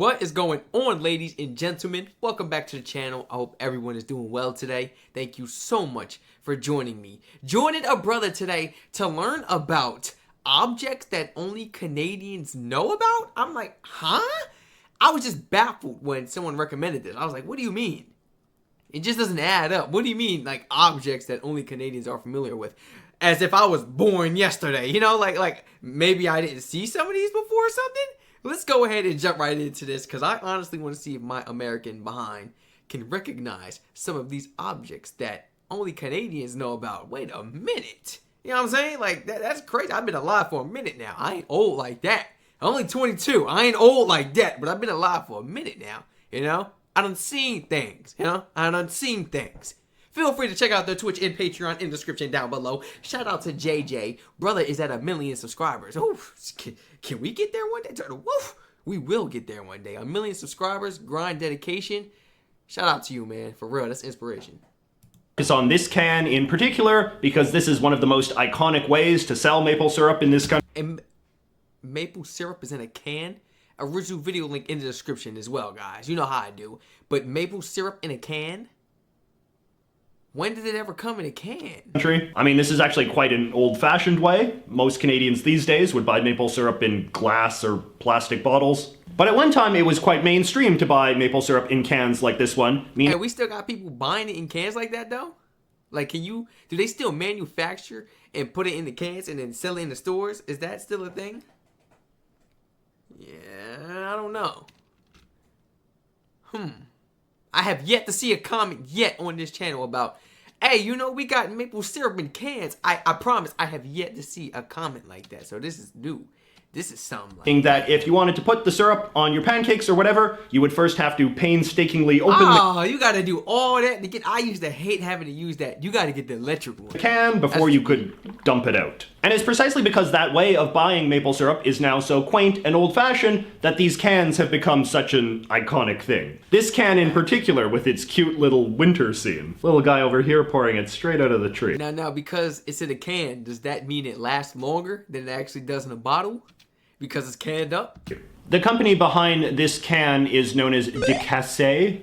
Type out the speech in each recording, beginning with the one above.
What is going on, ladies and gentlemen? Welcome back to the channel. I hope everyone is doing well today. Thank you so much for joining me. Joining a brother today to learn about objects that only Canadians know about? I'm like, huh? I was just baffled when someone recommended this. I was like, what do you mean? It just doesn't add up. What do you mean, like, objects that only Canadians are familiar with? As if I was born yesterday, you know? Like maybe I didn't see some of these before or something? Let's go ahead and jump right into this, because I honestly want to see if my American behind can recognize some of these objects that only Canadians know about. Wait a minute. You know what I'm saying? Like, that's crazy. I've been alive for a minute now. I ain't old like that. I'm only 22. I ain't old like that, but I've been alive for a minute now, you know? I done seen things, you know? I done seen things. Feel free to check out their Twitch and Patreon in the description down below. Shout out to JJ. Brother is at 1 million subscribers. Oof. Can we get there one day? Woof. We will get there one day. 1 million subscribers, grind, dedication. Shout out to you, man. For real, that's inspiration. Focus on this can in particular because this is one of the most iconic ways to sell maple syrup in this country. And maple syrup is in a can? Original video link in the description as well, guys. You know how I do. But maple syrup in a can? When did it ever come in a can? I mean, this is actually quite an old-fashioned way. Most Canadians these days would buy maple syrup in glass or plastic bottles. But at one time, it was quite mainstream to buy maple syrup in cans like this one. Hey, we still got people buying it in cans like that, though? Like, do they still manufacture and put it in the cans and then sell it in the stores? Is that still a thing? Yeah, I don't know. I have yet to see a comment yet on this channel about, hey, you know, we got maple syrup in cans. I promise I have yet to see a comment like that. So this is new. This is something like that if you wanted to put the syrup on your pancakes or whatever, you would first have to painstakingly open you gotta do all that to get. I used to hate having to use that. You gotta get the electric one. Can before you could dump it out. And it's precisely because that way of buying maple syrup is now so quaint and old-fashioned that these cans have become such an iconic thing. This can in particular with its cute little winter scene. Little guy over here pouring it straight out of the tree. Now, because it's in a can, does that mean it lasts longer than it actually does in a bottle? Because it's canned up? The company behind this can is known as Decassier,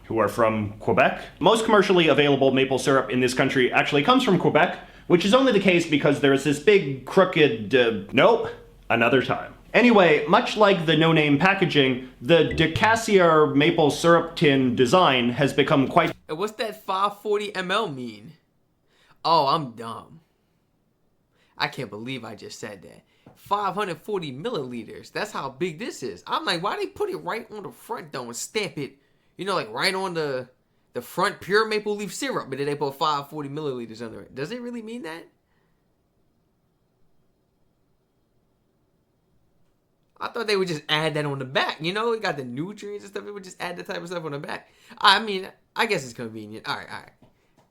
who are from Quebec. Most commercially available maple syrup in this country actually comes from Quebec, which is only the case because there is this big crooked, nope, another time. Anyway, much like the no-name packaging, the Decassier maple syrup tin design has become quite... What's that 540 ml mean? Oh, I'm dumb. I can't believe I just said that. 540 milliliters. That's how big this is. I'm like, why they put it right on the front though and stamp it, you know, like right on the front, pure maple leaf syrup, but then they put 540 milliliters under it. Does it really mean that? I thought they would just add that on the back. You know, it got the nutrients and stuff. It would just add that type of stuff on the back. I mean, I guess it's convenient. All right.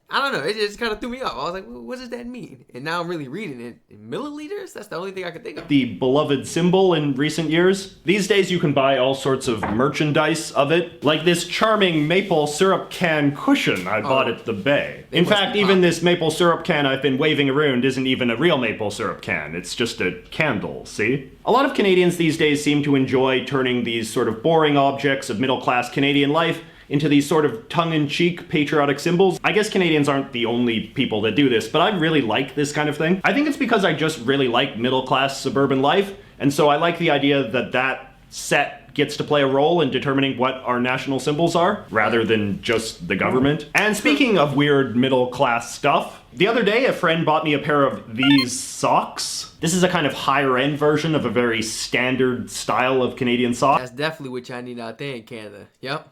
I don't know. It just kind of threw me off. I was like, well, what does that mean? And now I'm really reading it. In milliliters? That's the only thing I could think of. The beloved symbol in recent years. These days you can buy all sorts of merchandise of it. Like this charming maple syrup can cushion I bought at the Bay. In fact, even this maple syrup can I've been waving around isn't even a real maple syrup can. It's just a candle, see? A lot of Canadians these days seem to enjoy turning these sort of boring objects of middle-class Canadian life into these sort of tongue-in-cheek patriotic symbols. I guess Canadians aren't the only people that do this, but I really like this kind of thing. I think it's because I just really like middle-class suburban life, and so I like the idea that that set gets to play a role in determining what our national symbols are, rather than just the government. And speaking of weird middle-class stuff, the other day a friend bought me a pair of these socks. This is a kind of higher-end version of a very standard style of Canadian sock. That's definitely what y'all need out there in Canada. Yep.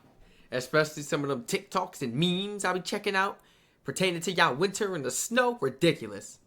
Especially some of them TikToks and memes I'll be checking out pertaining to y'all winter and the snow. Ridiculous.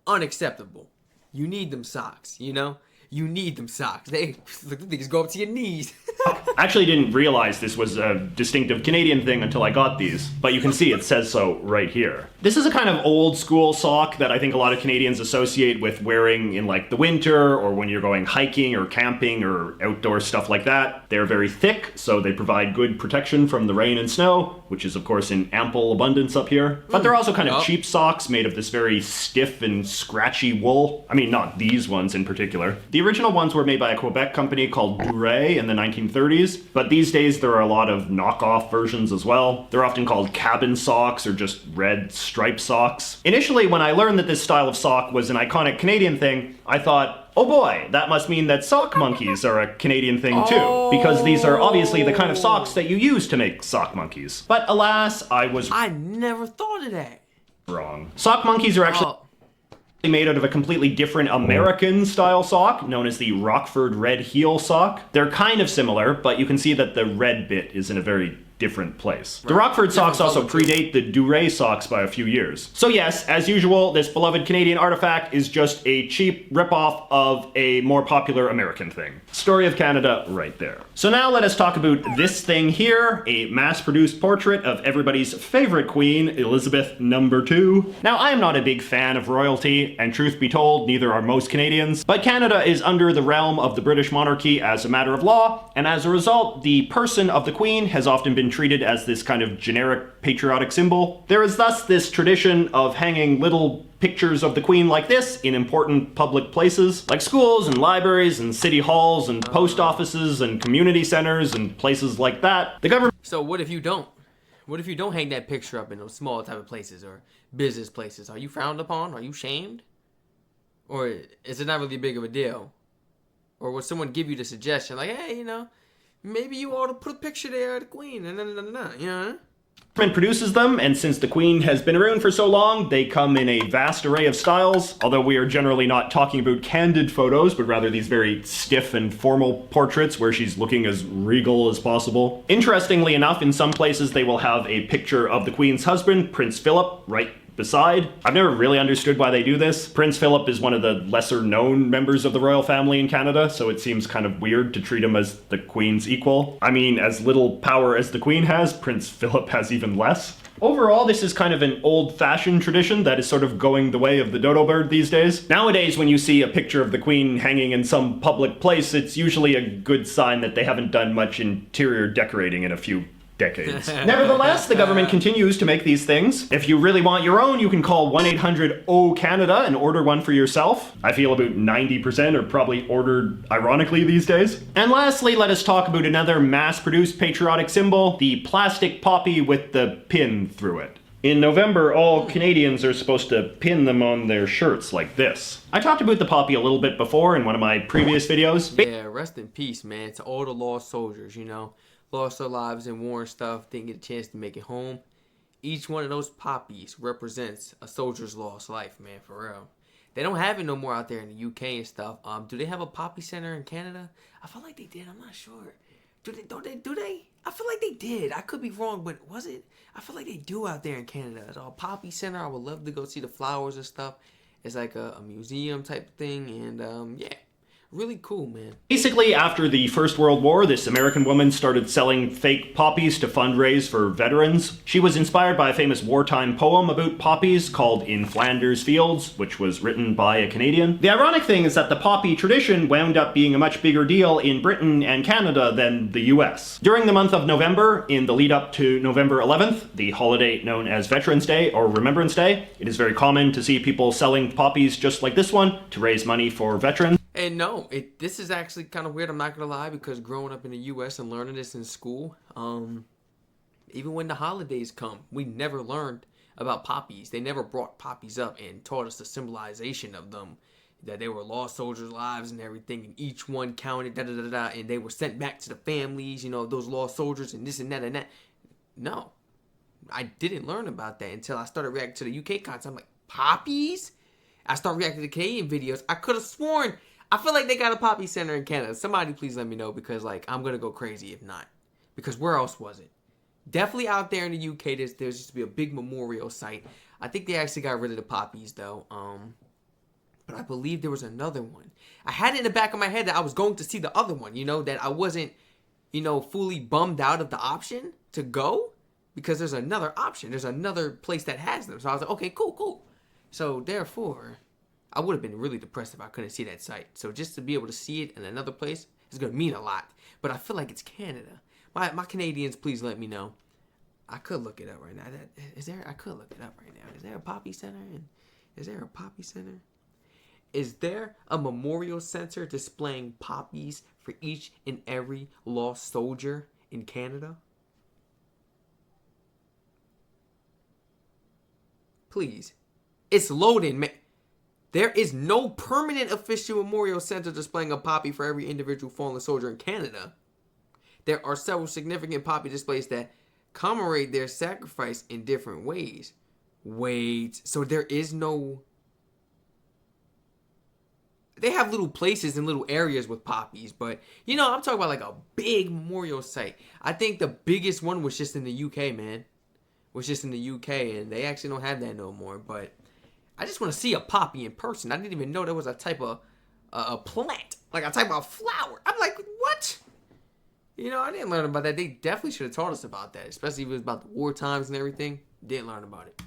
Unacceptable. You need them socks, you know? You need them socks. They, look, these go up to your knees. I actually didn't realize this was a distinctive Canadian thing until I got these, but you can see it says so right here. This is a kind of old school sock that I think a lot of Canadians associate with wearing in like the winter or when you're going hiking or camping or outdoor stuff like that. They're very thick, so they provide good protection from the rain and snow, which is of course in ample abundance up here. But they're also kind of cheap socks made of this very stiff and scratchy wool. I mean, not these ones in particular. The original ones were made by a Quebec company called Duret in the 1930s, but these days there are a lot of knockoff versions as well. They're often called cabin socks or just red striped socks. Initially, when I learned that this style of sock was an iconic Canadian thing, I thought, oh boy, that must mean that sock monkeys are a Canadian thing too, because these are obviously the kind of socks that you use to make sock monkeys. But alas, I never thought of that. Wrong. Sock monkeys are actually made out of a completely different American style sock known as the Rockford Red Heel sock. They're kind of similar, but you can see that the red bit is in a very different place. Right. The Rockford socks also predate the Duret socks by a few years. So yes, as usual, this beloved Canadian artifact is just a cheap ripoff of a more popular American thing. Story of Canada right there. So now let us talk about this thing here, a mass-produced portrait of everybody's favorite queen, Elizabeth II. Now, I am not a big fan of royalty, and truth be told, neither are most Canadians, but Canada is under the realm of the British monarchy as a matter of law, and as a result, the person of the queen has often been treated as this kind of generic patriotic symbol. There is thus this tradition of hanging little pictures of the queen like this in important public places, like schools and libraries and city halls and post offices and community centers and places like that. The government... So what if you don't? What if you don't hang that picture up in those small type of places or business places? Are you frowned upon? Are you shamed? Or is it not really big of a deal? Or will someone give you the suggestion like, hey, maybe you ought to put a picture there of the queen, and you know? Produces them, and since the queen has been around for so long, they come in a vast array of styles, although we are generally not talking about candid photos, but rather these very stiff and formal portraits where she's looking as regal as possible. Interestingly enough, in some places they will have a picture of the queen's husband, Prince Philip, right beside. I've never really understood why they do this. Prince Philip is one of the lesser known members of the royal family in Canada, so it seems kind of weird to treat him as the queen's equal. I mean, as little power as the queen has, Prince Philip has even less. Overall, this is kind of an old-fashioned tradition that is sort of going the way of the dodo bird these days. Nowadays, when you see a picture of the queen hanging in some public place, it's usually a good sign that they haven't done much interior decorating in a few decades. Nevertheless, the government continues to make these things. If you really want your own, you can call 1-800-O-Canada and order one for yourself. I feel about 90% are probably ordered ironically these days. And lastly, let us talk about another mass-produced patriotic symbol, the plastic poppy with the pin through it. In November, all Canadians are supposed to pin them on their shirts like this. I talked about the poppy a little bit before in one of my previous videos. Yeah, rest in peace, man, to all the lost soldiers, lost their lives in war and stuff, didn't get a chance to make it home. Each one of those poppies represents a soldier's lost life, man, for real. They don't have it no more out there in the UK and stuff. Do they have a poppy center in Canada? I feel like they did. I'm not sure. Do they? I feel like they did. I could be wrong, but was it? I feel like they do out there in Canada. It's a poppy center. I would love to go see the flowers and stuff. It's like a museum type thing, and yeah. Really cool, man. Basically, after the First World War, this American woman started selling fake poppies to fundraise for veterans. She was inspired by a famous wartime poem about poppies called In Flanders Fields, which was written by a Canadian. The ironic thing is that the poppy tradition wound up being a much bigger deal in Britain and Canada than the US. During the month of November, in the lead up to November 11th, the holiday known as Veterans Day or Remembrance Day, it is very common to see people selling poppies just like this one to raise money for veterans. And no, this is actually kind of weird, I'm not going to lie, because growing up in the U.S. and learning this in school, even when the holidays come, we never learned about poppies. They never brought poppies up and taught us the symbolization of them, that they were lost soldiers' lives and everything, and each one counted, and they were sent back to the families, those lost soldiers and this and that and that. No, I didn't learn about that until I started reacting to the UK content. I'm like, poppies? I started reacting to Canadian videos. I could have sworn... I feel like they got a poppy center in Canada. Somebody please let me know, because I'm going to go crazy if not. Because where else was it? Definitely out there in the UK, there used to be a big memorial site. I think they actually got rid of the poppies though. But I believe there was another one. I had it in the back of my head that I was going to see the other one, that I wasn't, fully bummed out of the option to go because there's another option. There's another place that has them. So I was like, okay, cool. So therefore, I would have been really depressed if I couldn't see that site. So just to be able to see it in another place is going to mean a lot. But I feel like it's Canada. My Canadians, please let me know. I could look it up right now. I could look it up right now. Is there a poppy center? Is there a memorial center displaying poppies for each and every lost soldier in Canada? Please. It's loading, man. There is no permanent official memorial center displaying a poppy for every individual fallen soldier in Canada. There are several significant poppy displays that commemorate their sacrifice in different ways. Wait, so there is no... They have little places and little areas with poppies, but, I'm talking about like a big memorial site. I think the biggest one was just in the UK, man. And they actually don't have that no more, but I just want to see a poppy in person. I didn't even know there was a type of a plant, like a type of flower. I'm like, what? I didn't learn about that. They definitely should have taught us about that, especially if it was about the war times and everything. Didn't learn about it.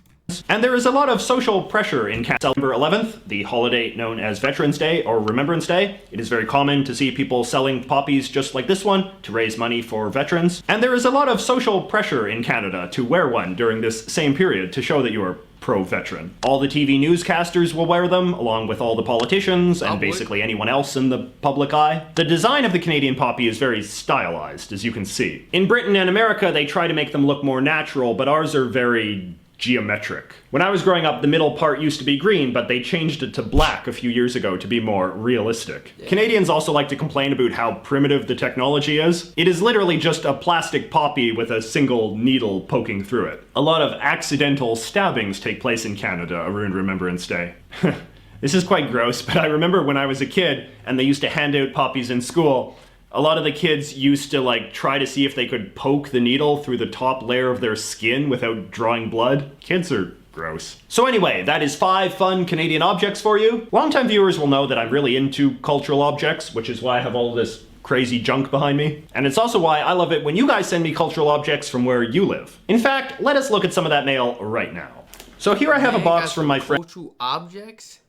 And there is a lot of social pressure in Canada. September 11th, the holiday known as Veterans Day or Remembrance Day. It is very common to see people selling poppies just like this one to raise money for veterans. And there is a lot of social pressure in Canada to wear one during this same period to show that you are pro-veteran. All the TV newscasters will wear them, along with all the politicians and basically anyone else in the public eye. The design of the Canadian poppy is very stylized, as you can see. In Britain and America, they try to make them look more natural, but ours are very geometric. When I was growing up, the middle part used to be green, but they changed it to black a few years ago to be more realistic. Yeah. Canadians also like to complain about how primitive the technology is. It is literally just a plastic poppy with a single needle poking through it. A lot of accidental stabbings take place in Canada around Remembrance Day. This is quite gross, but I remember when I was a kid and they used to hand out poppies in school, a lot of the kids used to try to see if they could poke the needle through the top layer of their skin without drawing blood. Kids are gross. So anyway, that is 5 fun Canadian objects for you. Longtime viewers will know that I'm really into cultural objects, which is why I have all this crazy junk behind me. And it's also why I love it when you guys send me cultural objects from where you live. In fact, let us look at some of that mail right now. So here I have a box from my friend. Cultural objects?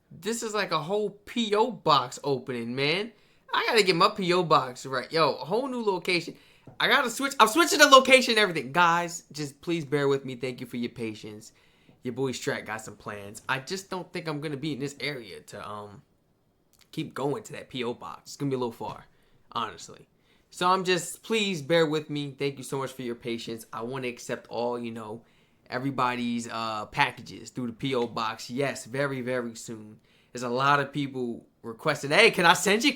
This is like a whole P.O. box opening, man. I gotta get my P.O. box right. Yo, a whole new location. I gotta switch. I'm switching the location and everything. Guys, just please bear with me. Thank you for your patience. Your boy Strac got some plans. I just don't think I'm gonna be in this area to keep going to that P.O. box. It's gonna be a little far, honestly. So please bear with me. Thank you so much for your patience. I want to accept all, everybody's packages through the P.O. box. Yes, very, very soon. There's a lot of people requesting, hey, can I send you?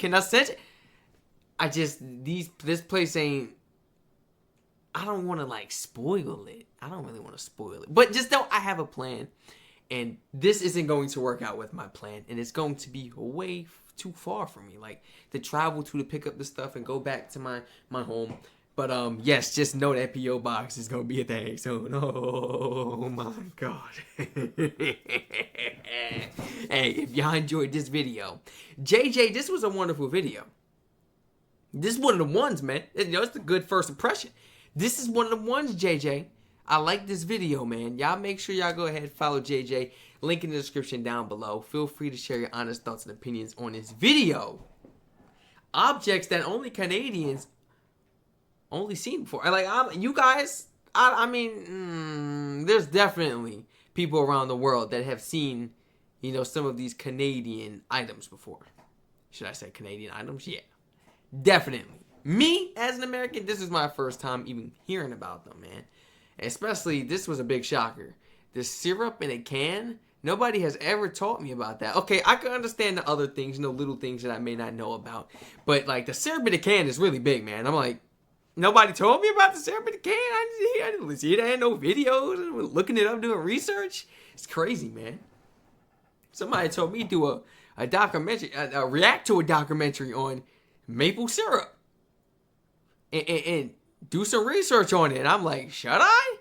This place ain't, I don't want to spoil it. I don't really want to spoil it. But just know I have a plan. And this isn't going to work out with my plan. And it's going to be way too far for me. To travel to pick up the stuff and go back to my home. But yes, just know that P.O. box is going to be a thing soon. Oh my God. Hey, if y'all enjoyed this video. JJ, this was a wonderful video. This is one of the ones, man. It's a good first impression. This is one of the ones, JJ. I like this video, man. Y'all make sure y'all go ahead and follow JJ. Link in the description down below. Feel free to share your honest thoughts and opinions on this video. Objects that only Canadians only seen before. You guys, there's definitely people around the world that have seen, some of these Canadian items before. Should I say Canadian items? Yeah, definitely. Me, as an American, this is my first time even hearing about them, man. Especially, this was a big shocker. The syrup in a can, nobody has ever taught me about that. Okay, I can understand the other things, little things that I may not know about. But, the syrup in a can is really big, man. I'm like, nobody told me about the syrup in the can. I didn't see it. I had no videos. I was looking it up, doing research. It's crazy, man. Somebody told me to do a documentary, react to a documentary on maple syrup. And do some research on it. And I'm like, should I?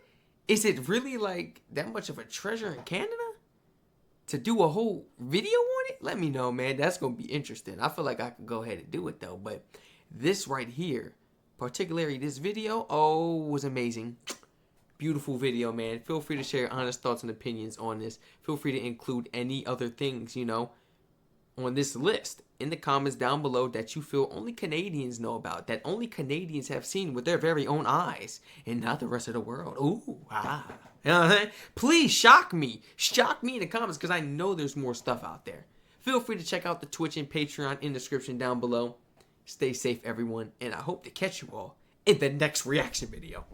Is it really that much of a treasure in Canada? To do a whole video on it? Let me know, man. That's going to be interesting. I feel like I could go ahead and do it, though. But this right here, particularly this video, oh, was amazing. Beautiful video, man. Feel free to share your honest thoughts and opinions on this. Feel free to include any other things, on this list in the comments down below that you feel only Canadians know about, that only Canadians have seen with their very own eyes, and not the rest of the world. Ooh, ah. You know what I'm saying? Please shock me. Shock me in the comments, because I know there's more stuff out there. Feel free to check out the Twitch and Patreon in the description down below. Stay safe, everyone, and I hope to catch you all in the next reaction video.